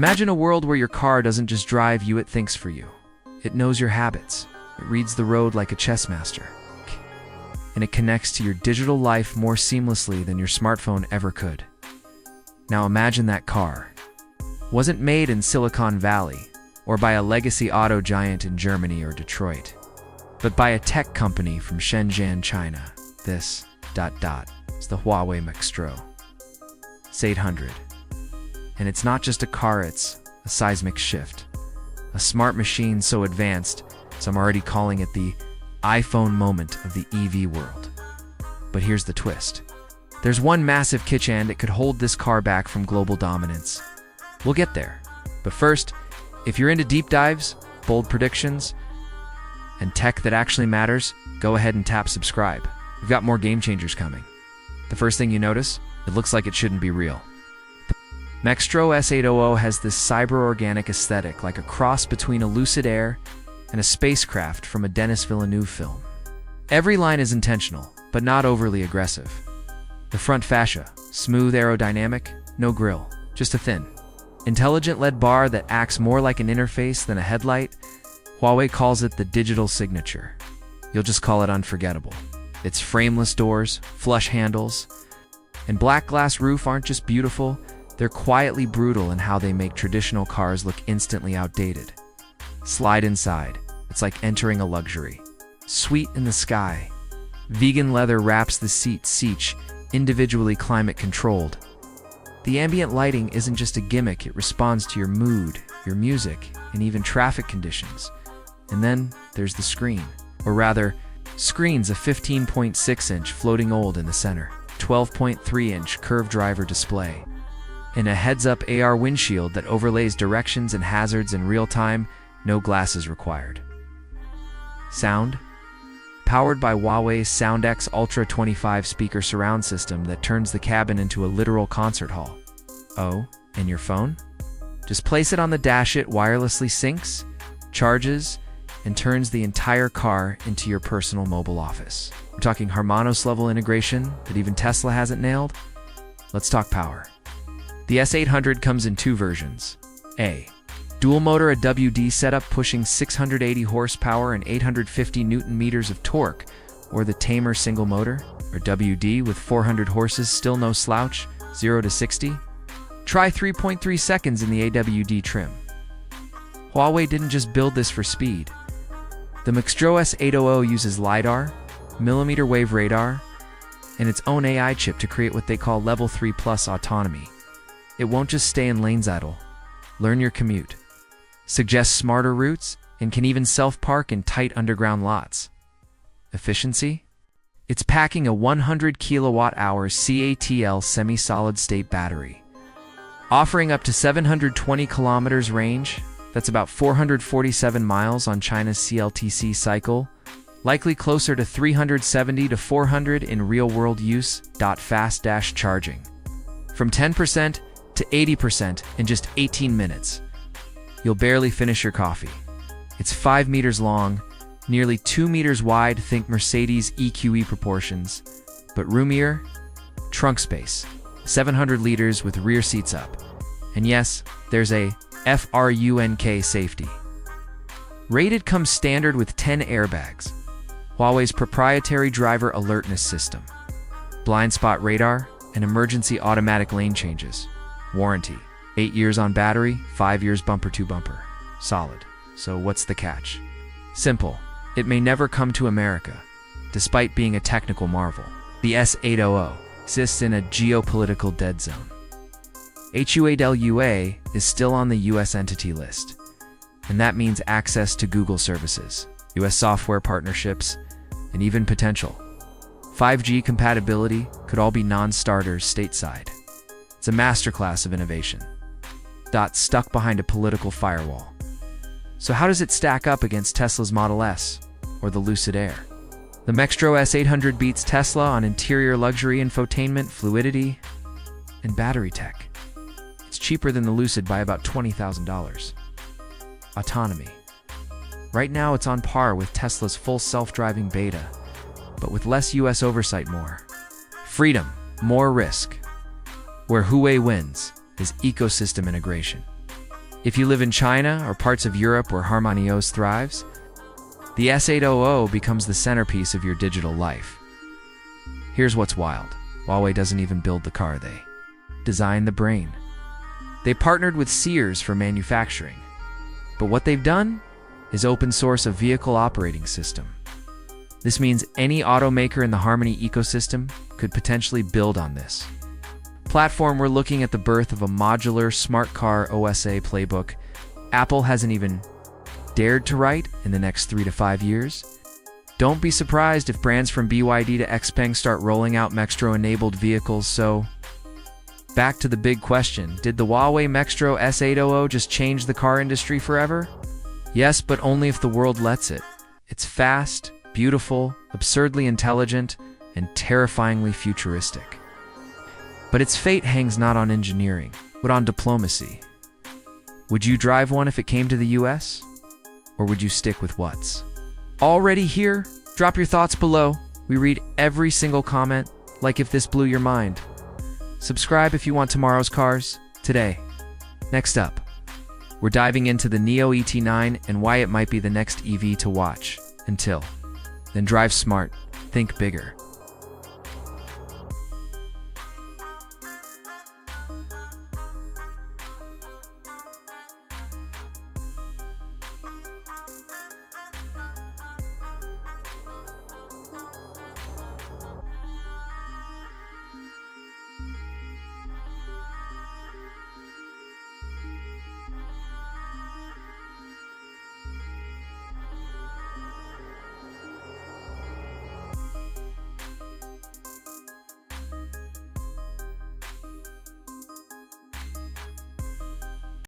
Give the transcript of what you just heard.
Imagine a world where your car doesn't just drive you, it thinks for you. It knows your habits. It reads the road like a chess master. And it connects to your digital life more seamlessly than your smartphone ever could. Now imagine that car wasn't made in Silicon Valley or by a legacy auto giant in Germany or Detroit, but by a tech company from Shenzhen, China. This is the Huawei Maextro S800. And it's not just a car, it's a seismic shift. A smart machine so advanced, so I'm already calling it the iPhone moment of the EV world. But here's the twist. There's one massive catch, and it could hold this car back from global dominance. We'll get there. But first, if you're into deep dives, bold predictions, and tech that actually matters, go ahead and tap subscribe. We've got more game changers coming. The first thing you notice, it looks like it shouldn't be real. Maextro S800 has this cyber-organic aesthetic, like a cross between a Lucid Air and a spacecraft from a Denis Villeneuve film. Every line is intentional, but not overly aggressive. The front fascia, smooth, aerodynamic, no grille, just a thin, intelligent LED bar that acts more like an interface than a headlight. Huawei calls it the digital signature. You'll just call it unforgettable. Its frameless doors, flush handles, and black glass roof aren't just beautiful, they're quietly brutal in how they make traditional cars look instantly outdated. Slide inside. It's like entering a luxury. Sweet in the sky. Vegan leather wraps the seats, individually climate controlled. The ambient lighting isn't just a gimmick, it responds to your mood, your music, and even traffic conditions. And then there's the screen. Or rather, screen's a 15.6-inch floating OLED in the center, 12.3-inch curved driver display, and a heads-up AR windshield that overlays directions and hazards in real time, no glasses required. Sound? Powered by Huawei's SoundX Ultra 25 speaker surround system that turns the cabin into a literal concert hall. Oh, and your phone? Just place it on the dash, it wirelessly syncs, charges, and turns the entire car into your personal mobile office. We're talking HarmonyOS level integration that even Tesla hasn't nailed. Let's talk power. The S800 comes in two versions. A. Dual motor, a WD setup pushing 680 horsepower and 850 Nm of torque, or the tamer single motor, or WD with 400 horses, still no slouch, 0 to 60. Try 3.3 seconds in the AWD trim. Huawei didn't just build this for speed. The Maextro S800 uses LiDAR, millimeter wave radar, and its own AI chip to create what they call Level 3 Plus autonomy. It won't just stay in lanes idle. Learn your commute. Suggest smarter routes, and can even self-park in tight underground lots. Efficiency? It's packing a 100 kWh CATL semi-solid-state battery, offering up to 720 kilometers range. That's about 447 miles on China's CLTC cycle, likely closer to 370 to 400 in real-world use. Fast charging. From 10% to 80% in just 18 minutes. You'll barely finish your coffee. It's 5 meters long, nearly 2 meters wide, think Mercedes EQE proportions, but roomier, trunk space, 700 liters with rear seats up. And yes, there's a FRUNK safety. Rated comes standard with 10 airbags, Huawei's proprietary driver alertness system, blind spot radar, and emergency automatic lane changes. Warranty: 8 years on battery, 5 years bumper to bumper. Solid. So what's the catch? Simple. It may never come to America, despite being a technical marvel. The S800 exists in a geopolitical dead zone. HUAWA is still on the US entity list, and that means access to Google services, US software partnerships, and even potential 5G compatibility could all be non-starters stateside. It's a masterclass of innovation. Stuck behind a political firewall. So how does it stack up against Tesla's Model S or the Lucid Air? The Maextro S800 beats Tesla on interior luxury, infotainment, fluidity, and battery tech. It's cheaper than the Lucid by about $20,000. Autonomy. Right now it's on par with Tesla's full self-driving beta, but with less US oversight, more freedom, more risk. Where Huawei wins is ecosystem integration. If you live in China or parts of Europe where HarmonyOS thrives, the S800 becomes the centerpiece of your digital life. Here's what's wild. Huawei doesn't even build the car, they design the brain. They partnered with Sears for manufacturing. But what they've done is open source a vehicle operating system. This means any automaker in the Harmony ecosystem could potentially build on this platform. We're looking at the birth of a modular smart car OSA playbook Apple hasn't even dared to write in the next 3 to 5 years. Don't be surprised if brands from BYD to Xpeng start rolling out Maextro-enabled vehicles. So, back to the big question, did the Huawei Maextro S800 just change the car industry forever? Yes, but only if the world lets it. It's fast, beautiful, absurdly intelligent, and terrifyingly futuristic. But its fate hangs not on engineering, but on diplomacy. Would you drive one if it came to the US? Or would you stick with what's already here? Drop your thoughts below. We read every single comment, like if this blew your mind. Subscribe if you want tomorrow's cars, today. Next up, we're diving into the Neo ET9 and why it might be the next EV to watch. Until then, drive smart, think bigger.